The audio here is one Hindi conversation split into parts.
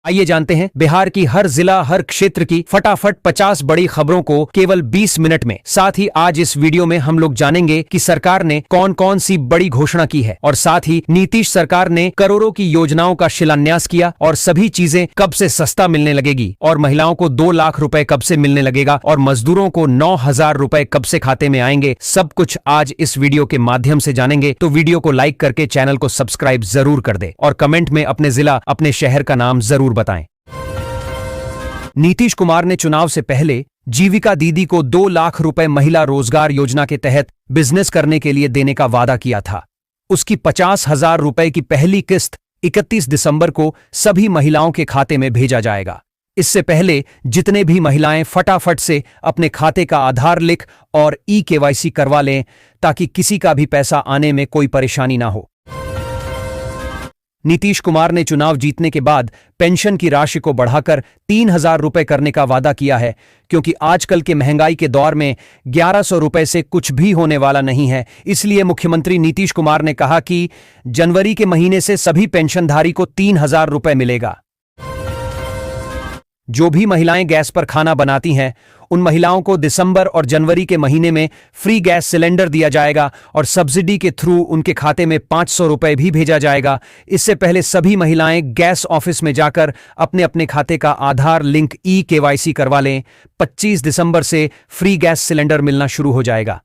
आइए जानते हैं बिहार की हर जिला हर क्षेत्र की फटाफट 50 बड़ी खबरों को केवल 20 मिनट में। साथ ही आज इस वीडियो में हम लोग जानेंगे कि सरकार ने कौन कौन सी बड़ी घोषणा की है और साथ ही नीतीश सरकार ने करोड़ों की योजनाओं का शिलान्यास किया और सभी चीजें कब से सस्ता मिलने लगेगी और महिलाओं को 2 लाख रुपए कब से मिलने लगेगा और मजदूरों को 9,000 रुपए कब से खाते में आएंगे। सब कुछ आज इस वीडियो के माध्यम से जानेंगे। तो वीडियो को लाइक करके चैनल को सब्सक्राइब जरूर कर दे और कमेंट में अपने जिला अपने शहर का नाम जरूर बताएं। नीतीश कुमार ने चुनाव से पहले जीविका दीदी को 2 लाख रुपए महिला रोजगार योजना के तहत बिजनेस करने के लिए देने का वादा किया था। उसकी 50,000 रुपए की पहली किस्त 31 दिसंबर को सभी महिलाओं के खाते में भेजा जाएगा। इससे पहले जितने भी महिलाएं फटाफट से अपने खाते का आधार लिंक और ई-केवाईसी करवा लें ताकि किसी का भी पैसा आने में कोई परेशानी ना हो। नीतीश कुमार ने चुनाव जीतने के बाद पेंशन की राशि को बढ़ाकर 3,000 रुपए करने का वादा किया है, क्योंकि आजकल के महंगाई के दौर में 1,100 रुपए से कुछ भी होने वाला नहीं है। इसलिए मुख्यमंत्री नीतीश कुमार ने कहा कि जनवरी के महीने से सभी पेंशनधारी को 3,000 रुपए मिलेगा। जो भी महिलाएं गैस पर खाना बनाती हैं उन महिलाओं को दिसंबर और जनवरी के महीने में फ्री गैस सिलेंडर दिया जाएगा और सब्सिडी के थ्रू उनके खाते में 500 रुपए भी भेजा जाएगा। इससे पहले सभी महिलाएं गैस ऑफिस में जाकर अपने अपने खाते का आधार लिंक ई-केवाईसी करवा लें। 25 दिसंबर से फ्री गैस सिलेंडर मिलना शुरू हो जाएगा।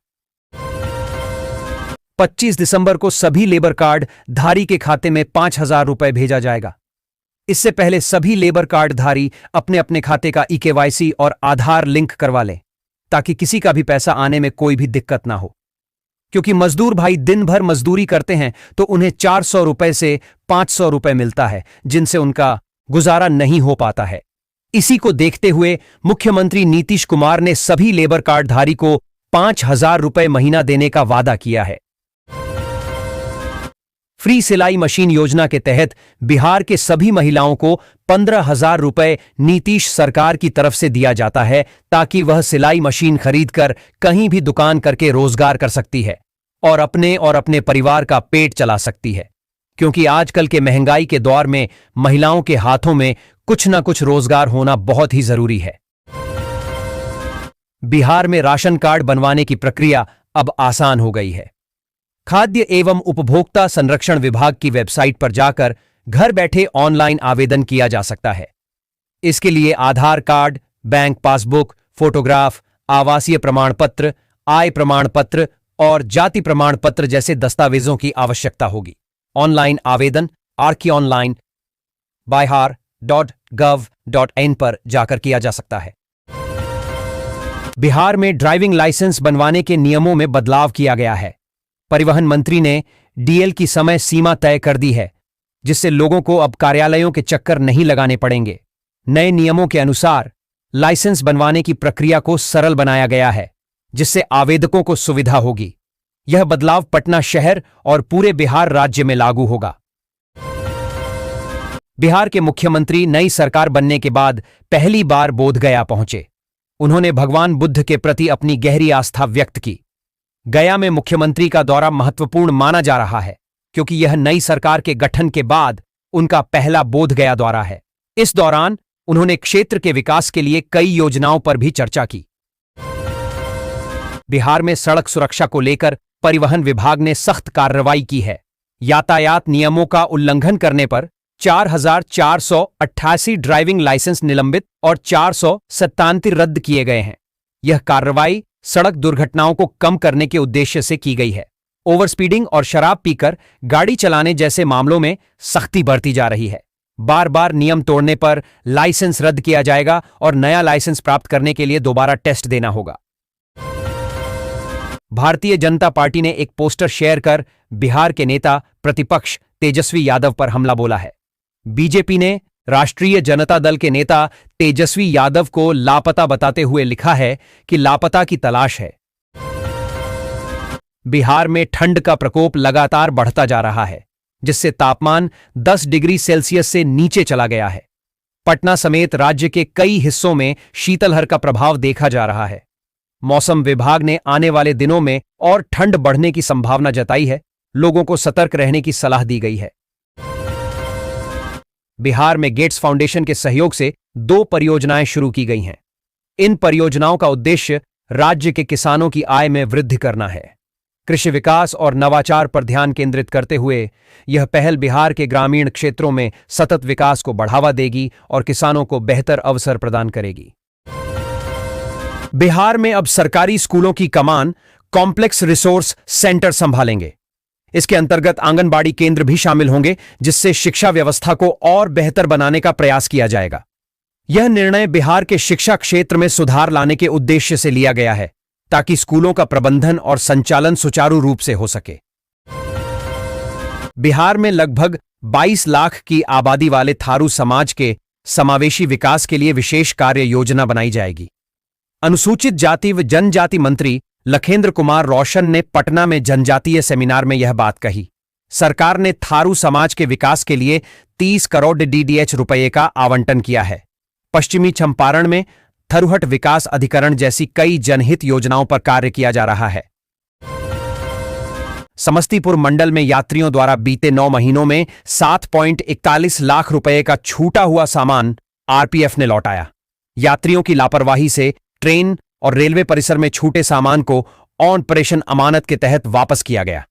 25 दिसंबर को सभी लेबर कार्ड धारी के खाते में 5,000 रुपए भेजा जाएगा। इससे पहले सभी लेबर कार्ड धारी अपने अपने खाते का ई-केवाईसी और आधार लिंक करवा लें ताकि किसी का भी पैसा आने में कोई भी दिक्कत ना हो, क्योंकि मजदूर भाई दिन भर मजदूरी करते हैं तो उन्हें 400 रुपए से 500 रुपए मिलता है, जिनसे उनका गुजारा नहीं हो पाता है। इसी को देखते हुए मुख्यमंत्री नीतीश कुमार ने सभी लेबर कार्ड धारी को 5,000 रुपए महीना देने का वादा किया है। फ्री सिलाई मशीन योजना के तहत बिहार के सभी महिलाओं को 15,000 रुपए नीतीश सरकार की तरफ से दिया जाता है ताकि वह सिलाई मशीन खरीदकर कहीं भी दुकान करके रोजगार कर सकती है और अपने परिवार का पेट चला सकती है, क्योंकि आजकल के महंगाई के दौर में महिलाओं के हाथों में कुछ ना कुछ रोजगार होना बहुत ही जरूरी है। बिहार में राशन कार्ड बनवाने की प्रक्रिया अब आसान हो गई है। खाद्य एवं उपभोक्ता संरक्षण विभाग की वेबसाइट पर जाकर घर बैठे ऑनलाइन आवेदन किया जा सकता है। इसके लिए आधार कार्ड, बैंक पासबुक, फोटोग्राफ, आवासीय प्रमाण पत्र, आय प्रमाण पत्र और जाति प्रमाण पत्र जैसे दस्तावेजों की आवश्यकता होगी। ऑनलाइन आवेदन arkyonline bihar.gov.in पर जाकर किया जा सकता है। बिहार में ड्राइविंग लाइसेंस बनवाने के नियमों में बदलाव किया गया है। परिवहन मंत्री ने डीएल की समय सीमा तय कर दी है, जिससे लोगों को अब कार्यालयों के चक्कर नहीं लगाने पड़ेंगे। नए नियमों के अनुसार लाइसेंस बनवाने की प्रक्रिया को सरल बनाया गया है, जिससे आवेदकों को सुविधा होगी। यह बदलाव पटना शहर और पूरे बिहार राज्य में लागू होगा। बिहार के मुख्यमंत्री नई सरकार बनने के बाद पहली बार बोधगया पहुंचे। उन्होंने भगवान बुद्ध के प्रति अपनी गहरी आस्था व्यक्त की। गया में मुख्यमंत्री का दौरा महत्वपूर्ण माना जा रहा है, क्योंकि यह नई सरकार के गठन के बाद उनका पहला बोधगया दौरा है। इस दौरान उन्होंने क्षेत्र के विकास के लिए कई योजनाओं पर भी चर्चा की। बिहार में सड़क सुरक्षा को लेकर परिवहन विभाग ने सख्त कार्रवाई की है। यातायात नियमों का उल्लंघन करने पर 4,488 ड्राइविंग लाइसेंस निलंबित और 497 रद्द किए गए हैं। यह कार्रवाई सड़क दुर्घटनाओं को कम करने के उद्देश्य से की गई है। ओवर स्पीडिंग और शराब पीकर गाड़ी चलाने जैसे मामलों में सख्ती बरती जा रही है। बार बार नियम तोड़ने पर लाइसेंस रद्द किया जाएगा और नया लाइसेंस प्राप्त करने के लिए दोबारा टेस्ट देना होगा। भारतीय जनता पार्टी ने एक पोस्टर शेयर कर बिहार के नेता प्रतिपक्ष तेजस्वी यादव पर हमला बोला है। बीजेपी ने राष्ट्रीय जनता दल के नेता तेजस्वी यादव को लापता बताते हुए लिखा है कि लापता की तलाश है। बिहार में ठंड का प्रकोप लगातार बढ़ता जा रहा है, जिससे तापमान 10 डिग्री सेल्सियस से नीचे चला गया है। पटना समेत राज्य के कई हिस्सों में शीतलहर का प्रभाव देखा जा रहा है। मौसम विभाग ने आने वाले दिनों में और ठंड बढ़ने की संभावना जताई है। लोगों को सतर्क रहने की सलाह दी गई है। बिहार में गेट्स फाउंडेशन के सहयोग से 2 परियोजनाएं शुरू की गई हैं। इन परियोजनाओं का उद्देश्य राज्य के किसानों की आय में वृद्धि करना है। कृषि विकास और नवाचार पर ध्यान केंद्रित करते हुए यह पहल बिहार के ग्रामीण क्षेत्रों में सतत विकास को बढ़ावा देगी और किसानों को बेहतर अवसर प्रदान करेगी। बिहार में अब सरकारी स्कूलों की कमान कॉम्प्लेक्स रिसोर्स सेंटर संभालेंगे। इसके अंतर्गत आंगनबाड़ी केंद्र भी शामिल होंगे, जिससे शिक्षा व्यवस्था को और बेहतर बनाने का प्रयास किया जाएगा। यह निर्णय बिहार के शिक्षा क्षेत्र में सुधार लाने के उद्देश्य से लिया गया है, ताकि स्कूलों का प्रबंधन और संचालन सुचारू रूप से हो सके। बिहार में लगभग 22 लाख की आबादी वाले थारू समाज के समावेशी विकास के लिए विशेष कार्य योजना बनाई जाएगी। अनुसूचित जाति व जनजाति मंत्री लखेंद्र कुमार रोशन ने पटना में जनजातीय सेमिनार में यह बात कही। सरकार ने थारू समाज के विकास के लिए 30 करोड़ DDH रुपये का आवंटन किया है। पश्चिमी चंपारण में थरुहट विकास अधिकरण जैसी कई जनहित योजनाओं पर कार्य किया जा रहा है। समस्तीपुर मंडल में यात्रियों द्वारा बीते 9 महीनों में 7.41 लाख रुपए का छूटा हुआ सामान RPF ने लौटाया। यात्रियों की लापरवाही से ट्रेन और रेलवे परिसर में छूटे सामान को ऑपरेशन अमानत के तहत वापस किया गया।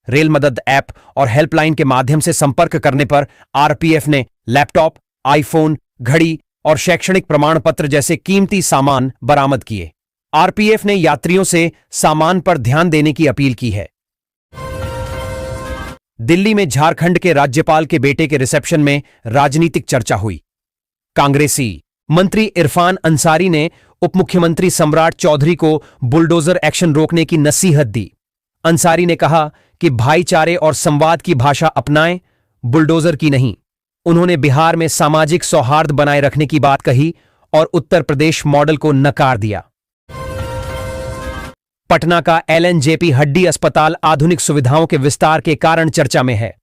रेल मदद ऐप और हेल्पलाइन के माध्यम से संपर्क करने पर RPF ने लैपटॉप, आईफोन, घड़ी और शैक्षणिक प्रमाण पत्र जैसे कीमती सामान बरामद किए। RPF ने यात्रियों से सामान पर ध्यान देने की अपील की है। दिल्ली में झारखंड के राज्यपाल के बेटे के रिसेप्शन में राजनीतिक चर्चा हुई। कांग्रेसी मंत्री इरफान अंसारी ने उपमुख्यमंत्री सम्राट चौधरी को बुलडोजर एक्शन रोकने की नसीहत दी। अंसारी ने कहा कि भाईचारे और संवाद की भाषा अपनाएं, बुलडोजर की नहीं। उन्होंने बिहार में सामाजिक सौहार्द बनाए रखने की बात कही और उत्तर प्रदेश मॉडल को नकार दिया। पटना का LNJP हड्डी अस्पताल आधुनिक सुविधाओं के विस्तार के कारण चर्चा में है।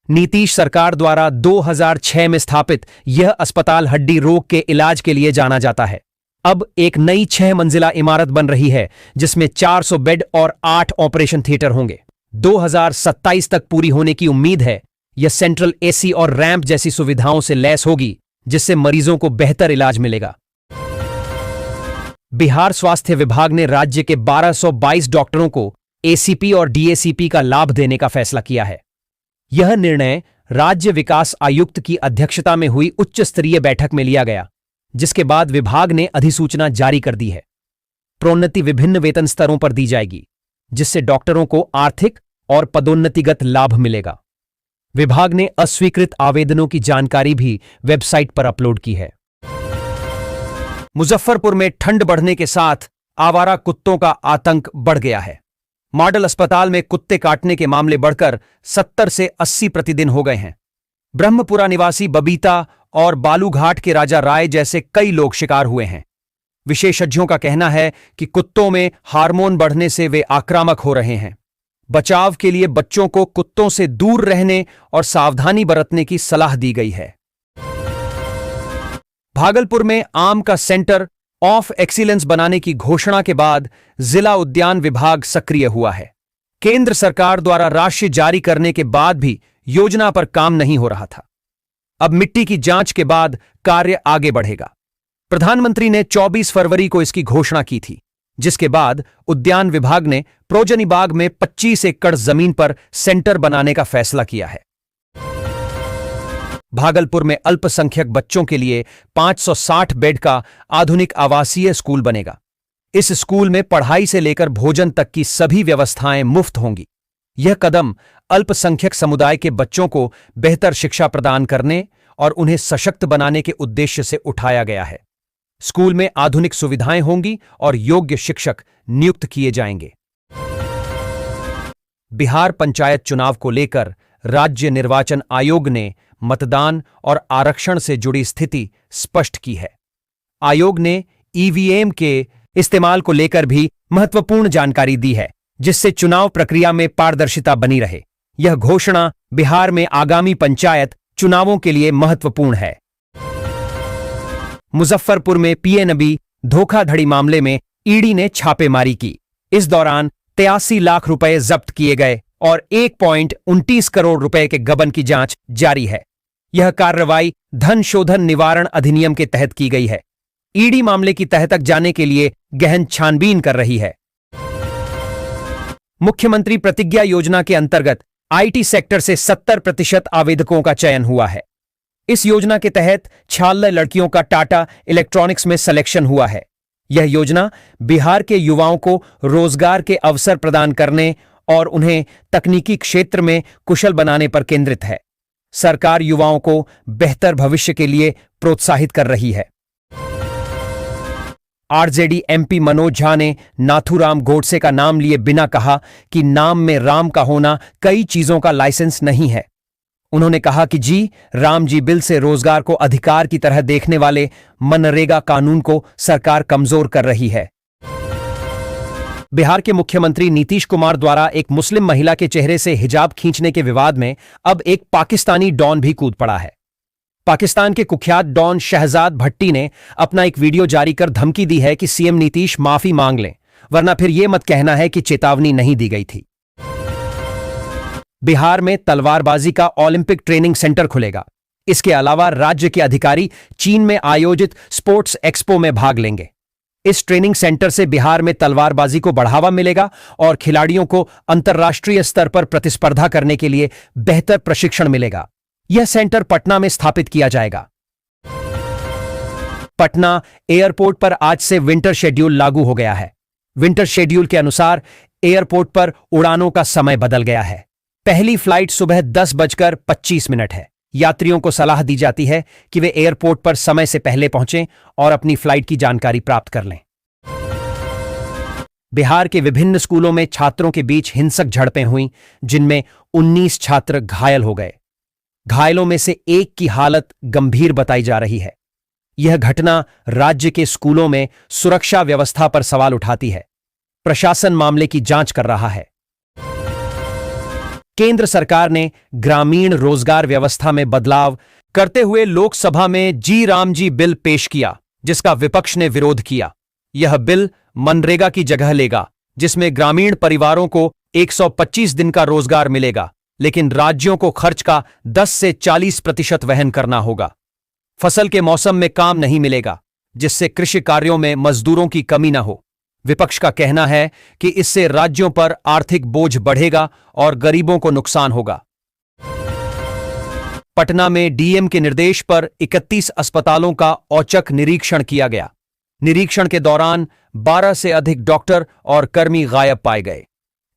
नीतीश सरकार द्वारा 2006 में स्थापित यह अस्पताल हड्डी रोग के इलाज के लिए जाना जाता है। अब एक नई 6 मंजिला इमारत बन रही है, जिसमें 400 बेड और 8 ऑपरेशन थिएटर होंगे। 2027 तक पूरी होने की उम्मीद है। यह सेंट्रल AC और रैंप जैसी सुविधाओं से लैस होगी, जिससे मरीजों को बेहतर इलाज मिलेगा। बिहार स्वास्थ्य विभाग ने राज्य के 1222 डॉक्टरों को ACP और DACP का लाभ देने का फैसला किया है। यह निर्णय राज्य विकास आयुक्त की अध्यक्षता में हुई उच्च स्तरीय बैठक में लिया गया, जिसके बाद विभाग ने अधिसूचना जारी कर दी है। प्रोन्नति विभिन्न वेतन स्तरों पर दी जाएगी, जिससे डॉक्टरों को आर्थिक और पदोन्नतिगत लाभ मिलेगा। विभाग ने अस्वीकृत आवेदनों की जानकारी भी वेबसाइट पर अपलोड की है। मुजफ्फरपुर में ठंड बढ़ने के साथ आवारा कुत्तों का आतंक बढ़ गया है। मॉडल अस्पताल में कुत्ते काटने के मामले बढ़कर 70 से 80 प्रतिदिन हो गए हैं। ब्रह्मपुरा निवासी बबीता और बालूघाट के राजा राय जैसे कई लोग शिकार हुए हैं। विशेषज्ञों का कहना है कि कुत्तों में हार्मोन बढ़ने से वे आक्रामक हो रहे हैं। बचाव के लिए बच्चों को कुत्तों से दूर रहने और सावधानी बरतने की सलाह दी गई है। भागलपुर में आम का सेंटर ऑफ एक्सीलेंस बनाने की घोषणा के बाद जिला उद्यान विभाग सक्रिय हुआ है। केंद्र सरकार द्वारा राशि जारी करने के बाद भी योजना पर काम नहीं हो रहा था। अब मिट्टी की जांच के बाद कार्य आगे बढ़ेगा। प्रधानमंत्री ने 24 फरवरी को इसकी घोषणा की थी, जिसके बाद उद्यान विभाग ने प्रोजनी बाग में 25 एकड़ जमीन पर सेंटर बनाने का फैसला किया है। भागलपुर में अल्पसंख्यक बच्चों के लिए 560 बेड का आधुनिक आवासीय स्कूल बनेगा। इस स्कूल में पढ़ाई से लेकर भोजन तक की सभी व्यवस्थाएं मुफ्त होंगी। यह कदम अल्पसंख्यक समुदाय के बच्चों को बेहतर शिक्षा प्रदान करने और उन्हें सशक्त बनाने के उद्देश्य से उठाया गया है। स्कूल में आधुनिक सुविधाएं होंगी और योग्य शिक्षक नियुक्त किए जाएंगे। बिहार पंचायत चुनाव को लेकर राज्य निर्वाचन आयोग ने मतदान और आरक्षण से जुड़ी स्थिति स्पष्ट की है। आयोग ने EVM के इस्तेमाल को लेकर भी महत्वपूर्ण जानकारी दी है, जिससे चुनाव प्रक्रिया में पारदर्शिता बनी रहे। यह घोषणा बिहार में आगामी पंचायत चुनावों के लिए महत्वपूर्ण है। मुजफ्फरपुर में PNB धोखाधड़ी मामले में ईडी ने छापेमारी की। इस दौरान 83 लाख रुपए जब्त किए गए और 1.29 करोड़ रुपए के गबन की जांच जारी है। यह कार्रवाई धन शोधन निवारण अधिनियम के तहत की गई है। ईडी मामले की तह तक जाने के लिए गहन छानबीन कर रही है। मुख्यमंत्री प्रतिज्ञा योजना के अंतर्गत आईटी सेक्टर से 70% आवेदकों का चयन हुआ है। इस योजना के तहत 46 लड़कियों का टाटा इलेक्ट्रॉनिक्स में सिलेक्शन हुआ है। यह योजना बिहार के युवाओं को रोजगार के अवसर प्रदान करने और उन्हें तकनीकी क्षेत्र में कुशल बनाने पर केंद्रित है। सरकार युवाओं को बेहतर भविष्य के लिए प्रोत्साहित कर रही है। आरजेडी एमपी मनोज झा ने नाथूराम गोडसे का नाम लिए बिना कहा कि नाम में राम का होना कई चीजों का लाइसेंस नहीं है। उन्होंने कहा कि राम जी बिल से रोजगार को अधिकार की तरह देखने वाले मनरेगा कानून को सरकार कमजोर कर रही है। बिहार के मुख्यमंत्री नीतीश कुमार द्वारा एक मुस्लिम महिला के चेहरे से हिजाब खींचने के विवाद में अब एक पाकिस्तानी डॉन भी कूद पड़ा है। पाकिस्तान के कुख्यात डॉन शहजाद भट्टी ने अपना एक वीडियो जारी कर धमकी दी है कि सीएम नीतीश माफी मांग लें, वरना फिर यह मत कहना है कि चेतावनी नहीं दी गई थी। बिहार में तलवारबाजी का ओलंपिक ट्रेनिंग सेंटर खुलेगा। इसके अलावा राज्य के अधिकारी चीन में आयोजित स्पोर्ट्स एक्सपो में भाग लेंगे। इस ट्रेनिंग सेंटर से बिहार में तलवारबाजी को बढ़ावा मिलेगा और खिलाड़ियों को अंतर्राष्ट्रीय स्तर पर प्रतिस्पर्धा करने के लिए बेहतर प्रशिक्षण मिलेगा। यह सेंटर पटना में स्थापित किया जाएगा। पटना एयरपोर्ट पर आज से विंटर शेड्यूल लागू हो गया है। विंटर शेड्यूल के अनुसार एयरपोर्ट पर उड़ानों का समय बदल गया है। पहली फ्लाइट सुबह 10:25 है। यात्रियों को सलाह दी जाती है कि वे एयरपोर्ट पर समय से पहले पहुंचें और अपनी फ्लाइट की जानकारी प्राप्त कर लें। बिहार के विभिन्न स्कूलों में छात्रों के बीच हिंसक झड़पें हुईं, जिनमें 19 छात्र घायल हो गए। घायलों में से एक की हालत गंभीर बताई जा रही है। यह घटना राज्य के स्कूलों में सुरक्षा व्यवस्था पर सवाल उठाती है। प्रशासन मामले की जांच कर रहा है। केंद्र सरकार ने ग्रामीण रोजगार व्यवस्था में बदलाव करते हुए लोकसभा में राम जी बिल पेश किया, जिसका विपक्ष ने विरोध किया। यह बिल मनरेगा की जगह लेगा, जिसमें ग्रामीण परिवारों को 125 दिन का रोजगार मिलेगा, लेकिन राज्यों को खर्च का 10 से 40% वहन करना होगा। फसल के मौसम में काम नहीं मिलेगा, जिससे कृषि कार्यों में मजदूरों की कमी न हो। विपक्ष का कहना है कि इससे राज्यों पर आर्थिक बोझ बढ़ेगा और गरीबों को नुकसान होगा। पटना में डीएम के निर्देश पर 31 अस्पतालों का औचक निरीक्षण किया गया। निरीक्षण के दौरान 12 से अधिक डॉक्टर और कर्मी गायब पाए गए।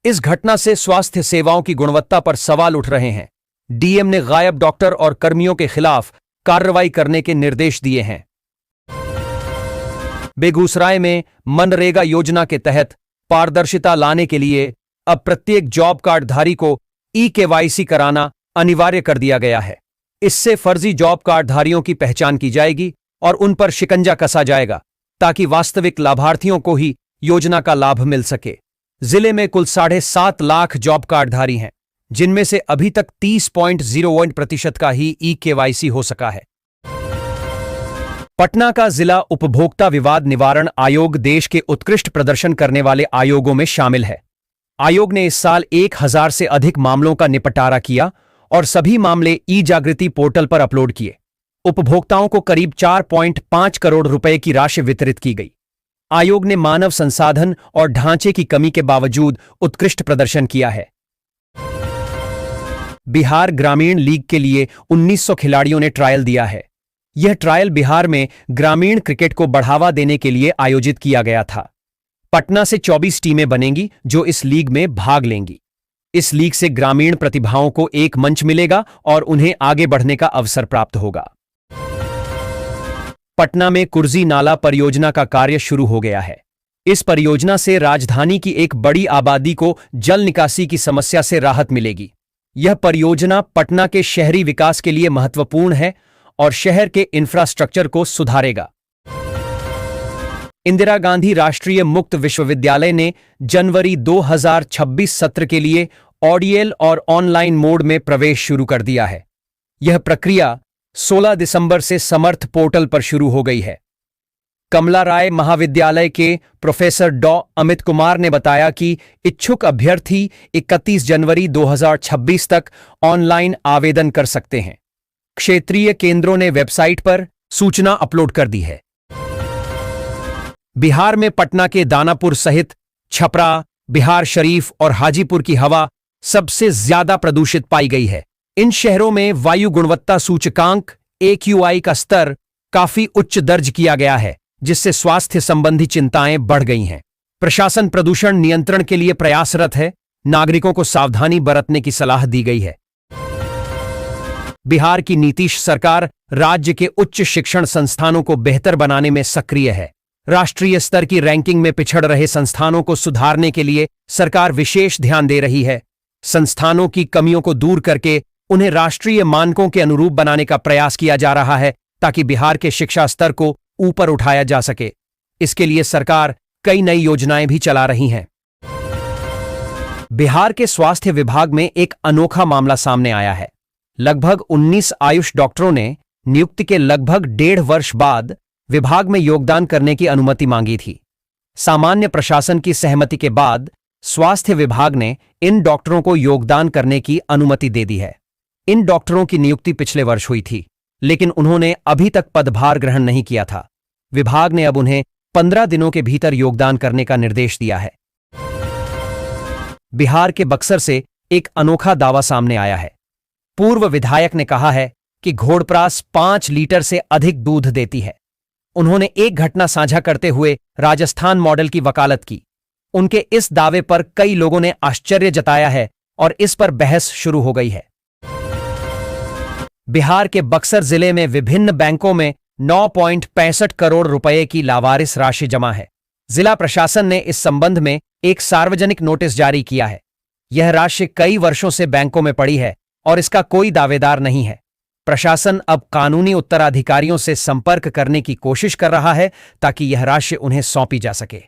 इस घटना से स्वास्थ्य सेवाओं की गुणवत्ता पर सवाल उठ रहे हैं। डीएम ने गायब डॉक्टर और कर्मियों के खिलाफ कार्रवाई करने के निर्देश दिए हैं। बेगूसराय में मनरेगा योजना के तहत पारदर्शिता लाने के लिए अब प्रत्येक जॉब कार्डधारी को ई-केवाईसी कराना अनिवार्य कर दिया गया है। इससे फर्जी जॉब कार्डधारियों की पहचान की जाएगी और उन पर शिकंजा कसा जाएगा, ताकि वास्तविक लाभार्थियों को ही योजना का लाभ मिल सके। जिले में कुल 7.5 लाख जॉब कार्डधारी हैं, जिनमें से अभी तक 30.01% का ही ई-केवाईसी हो सका है। पटना का जिला उपभोक्ता विवाद निवारण आयोग देश के उत्कृष्ट प्रदर्शन करने वाले आयोगों में शामिल है। आयोग ने इस साल 1000 से अधिक मामलों का निपटारा किया और सभी मामले ई-जागृति पोर्टल पर अपलोड किए। उपभोक्ताओं को करीब 4.5 करोड़ रुपए की राशि वितरित की गई। आयोग ने मानव संसाधन और ढांचे की कमी के बावजूद उत्कृष्ट प्रदर्शन किया है। बिहार ग्रामीण लीग के लिए 1900 खिलाड़ियों ने ट्रायल दिया है। यह ट्रायल बिहार में ग्रामीण क्रिकेट को बढ़ावा देने के लिए आयोजित किया गया था। पटना से 24 टीमें बनेंगी जो इस लीग में भाग लेंगी। इस लीग से ग्रामीण प्रतिभाओं को एक मंच मिलेगा और उन्हें आगे बढ़ने का अवसर प्राप्त होगा। पटना में कुर्जी नाला परियोजना का कार्य शुरू हो गया है। इस परियोजना से राजधानी की एक बड़ी आबादी को जल निकासी की समस्या से राहत मिलेगी। यह परियोजना पटना के शहरी विकास के लिए महत्वपूर्ण है और शहर के इंफ्रास्ट्रक्चर को सुधारेगा। इंदिरा गांधी राष्ट्रीय मुक्त विश्वविद्यालय ने जनवरी 2026 सत्र के लिए ऑडियल और ऑनलाइन मोड में प्रवेश शुरू कर दिया है। यह प्रक्रिया 16 दिसंबर से समर्थ पोर्टल पर शुरू हो गई है। कमला राय महाविद्यालय के प्रोफेसर डॉ अमित कुमार ने बताया कि इच्छुक अभ्यर्थी 31 जनवरी 2026 तक ऑनलाइन आवेदन कर सकते हैं। क्षेत्रीय केंद्रों ने वेबसाइट पर सूचना अपलोड कर दी है। बिहार में पटना के दानापुर सहित छपरा, बिहार शरीफ और हाजीपुर की हवा सबसे ज्यादा प्रदूषित पाई गई है। इन शहरों में वायु गुणवत्ता सूचकांक AQI का स्तर काफी उच्च दर्ज किया गया है, जिससे स्वास्थ्य संबंधी चिंताएं बढ़ गई हैं। प्रशासन प्रदूषण नियंत्रण के लिए प्रयासरत है। नागरिकों को सावधानी बरतने की सलाह दी गई है। बिहार की नीतीश सरकार राज्य के उच्च शिक्षण संस्थानों को बेहतर बनाने में सक्रिय है। राष्ट्रीय स्तर की रैंकिंग में पिछड़ रहे संस्थानों को सुधारने के लिए सरकार विशेष ध्यान दे रही है। संस्थानों की कमियों को दूर करके उन्हें राष्ट्रीय मानकों के अनुरूप बनाने का प्रयास किया जा रहा है, ताकि बिहार के शिक्षा स्तर को ऊपर उठाया जा सके। इसके लिए सरकार कई नई योजनाएं भी चला रही हैं। बिहार के स्वास्थ्य विभाग में एक अनोखा मामला सामने आया है। लगभग 19 आयुष डॉक्टरों ने नियुक्ति के लगभग 1.5 वर्ष बाद विभाग में योगदान करने की अनुमति मांगी थी। सामान्य प्रशासन की सहमति के बाद स्वास्थ्य विभाग ने इन डॉक्टरों को योगदान करने की अनुमति दे दी है। इन डॉक्टरों की नियुक्ति पिछले वर्ष हुई थी, लेकिन उन्होंने अभी तक पदभार ग्रहण नहीं किया था। विभाग ने अब उन्हें 15 दिनों के भीतर योगदान करने का निर्देश दिया है। बिहार के बक्सर से एक अनोखा दावा सामने आया है। पूर्व विधायक ने कहा है कि घोड़प्रास 5 लीटर से अधिक दूध देती है। उन्होंने एक घटना साझा करते हुए राजस्थान मॉडल की वकालत की। उनके इस दावे पर कई लोगों ने आश्चर्य जताया है और इस पर बहस शुरू हो गई है। बिहार के बक्सर जिले में विभिन्न बैंकों में 9.65 करोड़ रुपए की लावारिस राशि जमा है। जिला प्रशासन ने इस संबंध में एक सार्वजनिक नोटिस जारी किया है। यह राशि कई वर्षों से बैंकों में पड़ी है और इसका कोई दावेदार नहीं है। प्रशासन अब कानूनी उत्तराधिकारियों से संपर्क करने की कोशिश कर रहा है, ताकि यह राशि उन्हें सौंपी जा सके।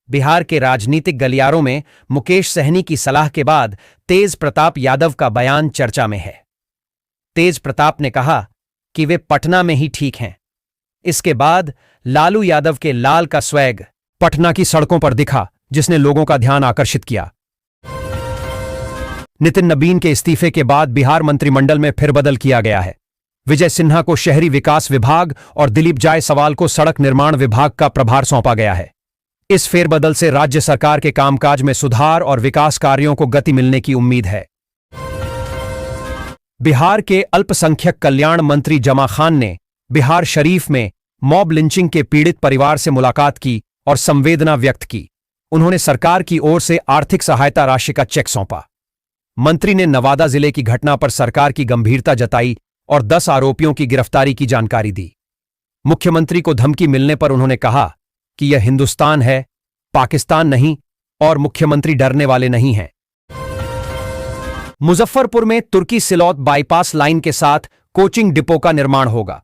बिहार के राजनीतिक गलियारों में मुकेश सहनी की सलाह के बाद तेज प्रताप यादव का बयान चर्चा में है। तेज प्रताप ने कहा कि वे पटना में ही ठीक हैं। इसके बाद लालू यादव के लाल का स्वैग पटना की सड़कों पर दिखा, जिसने लोगों का ध्यान आकर्षित किया। नितिन नबीन के इस्तीफे के बाद बिहार मंत्रिमंडल में फिरबदल किया गया है। विजय सिन्हा को शहरी विकास विभाग और दिलीप जायसवाल को सड़क निर्माण विभाग का प्रभार सौंपा गया है। इस फेरबदल से राज्य सरकार के कामकाज में सुधार और विकास कार्यों को गति मिलने की उम्मीद है। बिहार के अल्पसंख्यक कल्याण मंत्री जमा खान ने बिहार शरीफ में मॉब लिंचिंग के पीड़ित परिवार से मुलाकात की और संवेदना व्यक्त की। उन्होंने सरकार की ओर से आर्थिक सहायता राशि का चेक सौंपा। मंत्री ने नवादा जिले की घटना पर सरकार की गंभीरता जताई और 10 आरोपियों की गिरफ्तारी की जानकारी दी। मुख्यमंत्री को धमकी मिलने पर उन्होंने कहा कि यह हिंदुस्तान है, पाकिस्तान नहीं, और मुख्यमंत्री डरने वाले नहीं हैं। मुजफ्फरपुर में तुर्की सिलौत बाईपास लाइन के साथ कोचिंग डिपो का निर्माण होगा।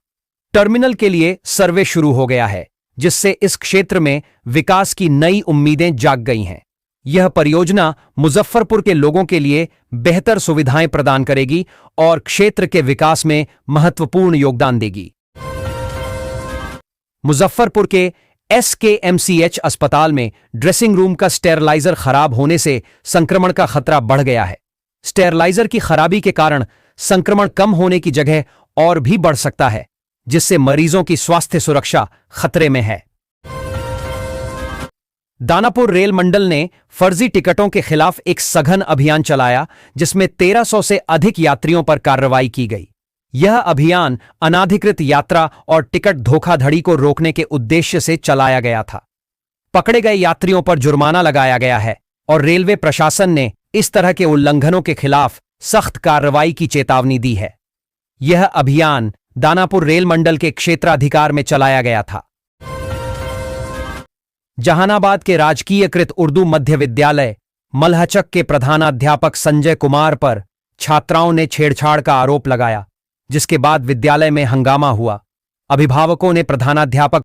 टर्मिनल के लिए सर्वे शुरू हो गया है, जिससे इस क्षेत्र में विकास की नई उम्मीदें जाग गई हैं। यह परियोजना मुजफ्फरपुर के लोगों के लिए बेहतर सुविधाएं प्रदान करेगी और क्षेत्र के विकास में महत्वपूर्ण योगदान देगी। मुजफ्फरपुर के SKMCH अस्पताल में ड्रेसिंग रूम का स्टेरलाइजर खराब होने से संक्रमण का खतरा बढ़ गया है। स्टेरलाइजर की खराबी के कारण संक्रमण कम होने की जगह और भी बढ़ सकता है, जिससे मरीजों की स्वास्थ्य सुरक्षा खतरे में है। दानापुर रेल मंडल ने फर्जी टिकटों के खिलाफ एक सघन अभियान चलाया, जिसमें 1300 से अधिक यात्रियों पर कार्रवाई की गई। यह अभियान अनाधिकृत यात्रा और टिकट धोखाधड़ी को रोकने के उद्देश्य से चलाया गया था। पकड़े गए यात्रियों पर जुर्माना लगाया गया है और रेलवे प्रशासन ने इस तरह के उल्लंघनों के खिलाफ सख्त कार्रवाई की चेतावनी दी है। यह अभियान दानापुर रेल मंडल के क्षेत्राधिकार में चलाया गया था। जहानाबाद के राजकीयकृत उर्दू मध्य विद्यालय मलहचक के प्रधानाध्यापक संजय कुमार पर छात्राओं ने छेड़छाड़ का आरोप लगाया, जिसके बाद विद्यालय में हंगामा हुआ। अभिभावकों ने प्रधानाध्यापक